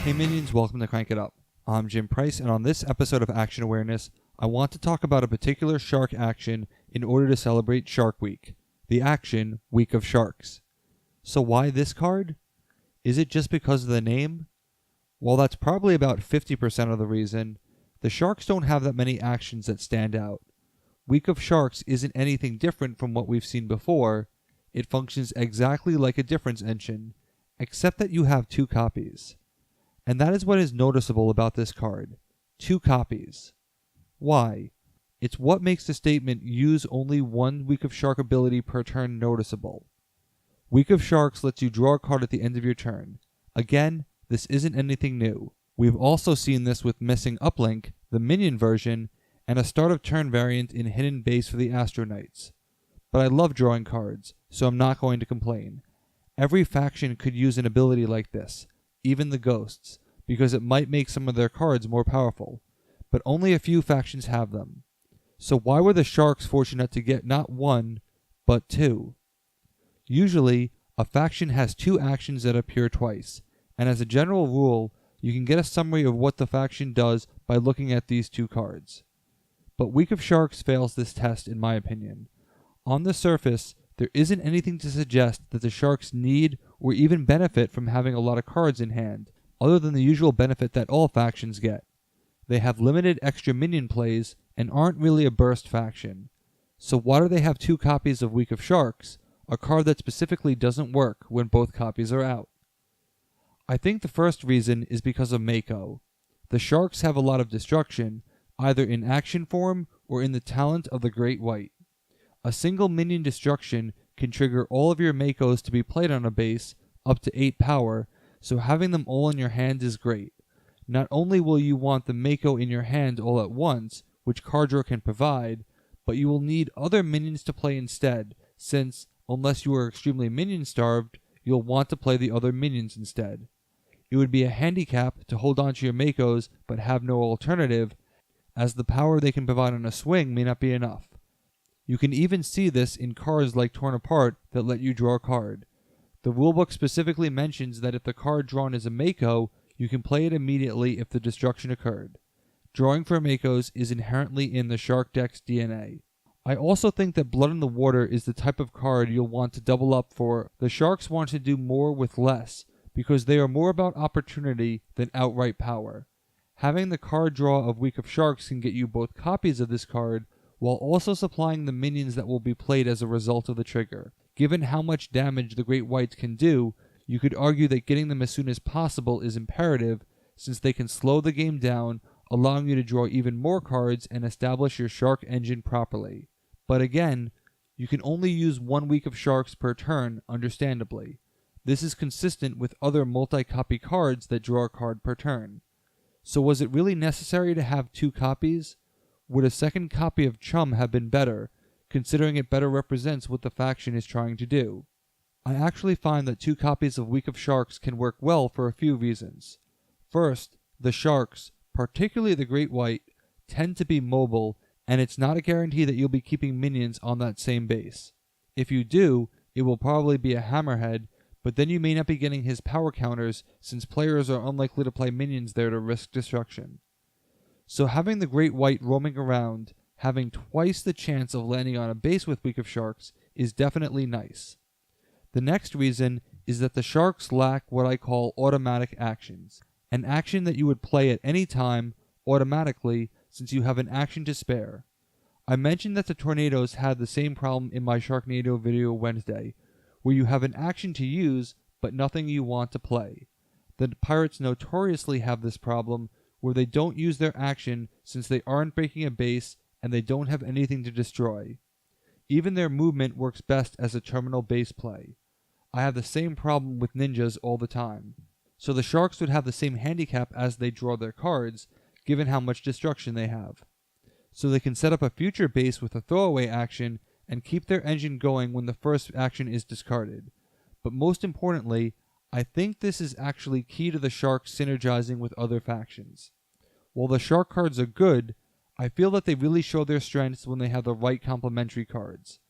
Hey minions, welcome to Crank It Up. I'm Jim Price, and on this episode of Action Awareness, I want to talk about a particular shark action in order to celebrate Shark Week, the action Week of Sharks. So why this card? Is it just because of the name? While that's probably about 50% of the reason, the Sharks don't have that many actions that stand out. Week of Sharks isn't anything different from what we've seen before. It functions exactly like a difference engine, except that you have 2 copies. And that is what is noticeable about this card. 2 copies. Why? It's what makes the statement use only 1 Week of Shark ability per turn noticeable. Week of Sharks lets you draw a card at the end of your turn. Again, this isn't anything new. We've also seen this with Missing Uplink, the minion version, and a start of turn variant in Hidden Base for the Astro Knights. But I love drawing cards, so I'm not going to complain. Every faction could use an ability like this, even the Ghosts, because it might make some of their cards more powerful, but only a few factions have them. So why were the Sharks fortunate to get not 1, but 2? Usually, a faction has 2 actions that appear twice, and as a general rule, you can get a summary of what the faction does by looking at these 2 cards. But Week of Sharks fails this test in my opinion. On the surface, there isn't anything to suggest that the Sharks need or even benefit from having a lot of cards in hand, other than the usual benefit that all factions get. They have limited extra minion plays and aren't really a burst faction. So why do they have 2 copies of Week of Sharks, a card that specifically doesn't work when both copies are out? I think the first reason is because of Mako. The Sharks have a lot of destruction, either in action form or in the talent of the Great White. A single minion destruction can trigger all of your Makos to be played on a base, up to 8 power, so having them all in your hand is great. Not only will you want the Mako in your hand all at once, which card draw can provide, but you will need other minions to play instead, since, unless you are extremely minion starved, you'll want to play the other minions instead. It would be a handicap to hold on to your Makos but have no alternative, as the power they can provide on a swing may not be enough. You can even see this in cards like Torn Apart that let you draw a card. The rulebook specifically mentions that if the card drawn is a Mako, you can play it immediately if the destruction occurred. Drawing for Makos is inherently in the Shark deck's DNA. I also think that Blood in the Water is the type of card you'll want to double up for. The Sharks want to do more with less, because they are more about opportunity than outright power. Having the card draw of Week of Sharks can get you both copies of this card, while also supplying the minions that will be played as a result of the trigger. Given how much damage the Great Whites can do, you could argue that getting them as soon as possible is imperative, since they can slow the game down, allowing you to draw even more cards and establish your Shark engine properly. But again, you can only use 1 Week of Sharks per turn, understandably. This is consistent with other multi-copy cards that draw a card per turn. So was it really necessary to have 2 copies? Would a second copy of Chum have been better, considering it better represents what the faction is trying to do? I actually find that 2 copies of Week of Sharks can work well for a few reasons. First, the Sharks, particularly the Great White, tend to be mobile, and it's not a guarantee that you'll be keeping minions on that same base. If you do, it will probably be a Hammerhead, but then you may not be getting his power counters, since players are unlikely to play minions there to risk destruction. So having the Great White roaming around, having twice the chance of landing on a base with Week of Sharks, is definitely nice. The next reason is that the Sharks lack what I call automatic actions, an action that you would play at any time, automatically, since you have an action to spare. I mentioned that the Tornadoes had the same problem in my Sharknado video Wednesday, where you have an action to use, but nothing you want to play. The Pirates notoriously have this problem, where they don't use their action since they aren't breaking a base and they don't have anything to destroy. Even their movement works best as a terminal base play. I have the same problem with ninjas all the time. So the Sharks would have the same handicap as they draw their cards, given how much destruction they have. So they can set up a future base with a throwaway action and keep their engine going when the first action is discarded. But most importantly, I think this is actually key to the Sharks synergizing with other factions. While the Shark cards are good, I feel that they really show their strengths when they have the right complementary cards.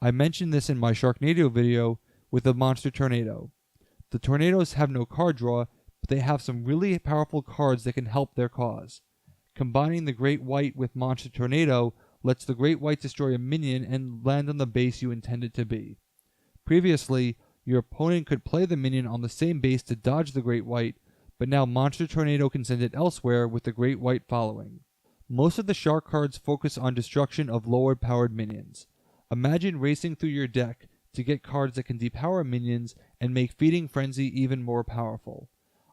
I mentioned this in my Sharknado video with the Monster Tornado. The Tornadoes have no card draw, but they have some really powerful cards that can help their cause. Combining the Great White with Monster Tornado lets the Great White destroy a minion and land on the base you intend it to be. Previously, your opponent could play the minion on the same base to dodge the Great White, but now Monster Tornado can send it elsewhere with the Great White following. Most of the Shark cards focus on destruction of lower powered minions. Imagine racing through your deck to get cards that can depower minions and make Feeding Frenzy even more powerful.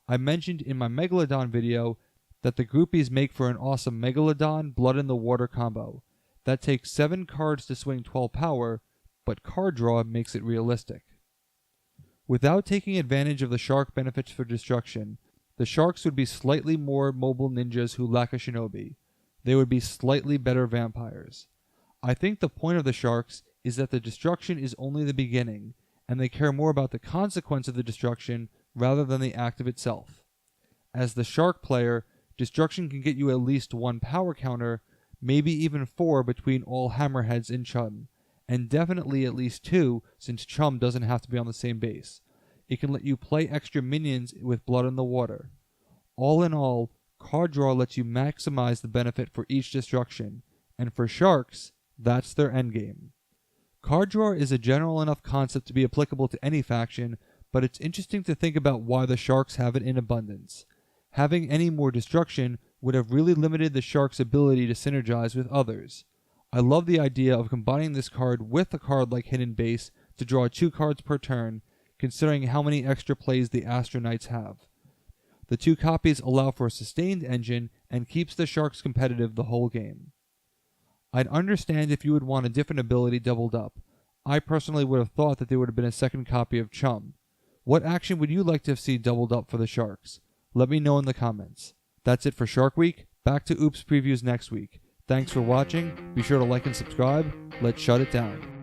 I mentioned in my Megalodon video that the groupies make for an awesome Megalodon Blood in the Water combo. That takes 7 cards to swing 12 power, but card draw makes it realistic. Without taking advantage of the Shark benefits for destruction, the Sharks would be slightly more mobile ninjas who lack a shinobi. They would be slightly better vampires. I think the point of the Sharks is that the destruction is only the beginning, and they care more about the consequence of the destruction rather than the act of itself. As the Shark player, destruction can get you at least 1 power counter, maybe even 4 between all Hammerheads and Chum, and definitely at least 2 since Chum doesn't have to be on the same base. It can let you play extra minions with Blood in the Water. All in all, card draw lets you maximize the benefit for each destruction, and for Sharks, that's their endgame. Card draw is a general enough concept to be applicable to any faction, but it's interesting to think about why the Sharks have it in abundance. Having any more destruction would have really limited the Sharks' ability to synergize with others. I love the idea of combining this card with a card like Hidden Base to draw 2 cards per turn, considering how many extra plays the Astroknights have. The 2 copies allow for a sustained engine and keeps the Sharks competitive the whole game. I'd understand if you would want a different ability doubled up. I personally would have thought that there would have been a second copy of Chum. What action would you like to see doubled up for the Sharks? Let me know in the comments. That's it for Shark Week. Back to Oops previews next week. Thanks for watching. Be sure to like and subscribe. Let's shut it down.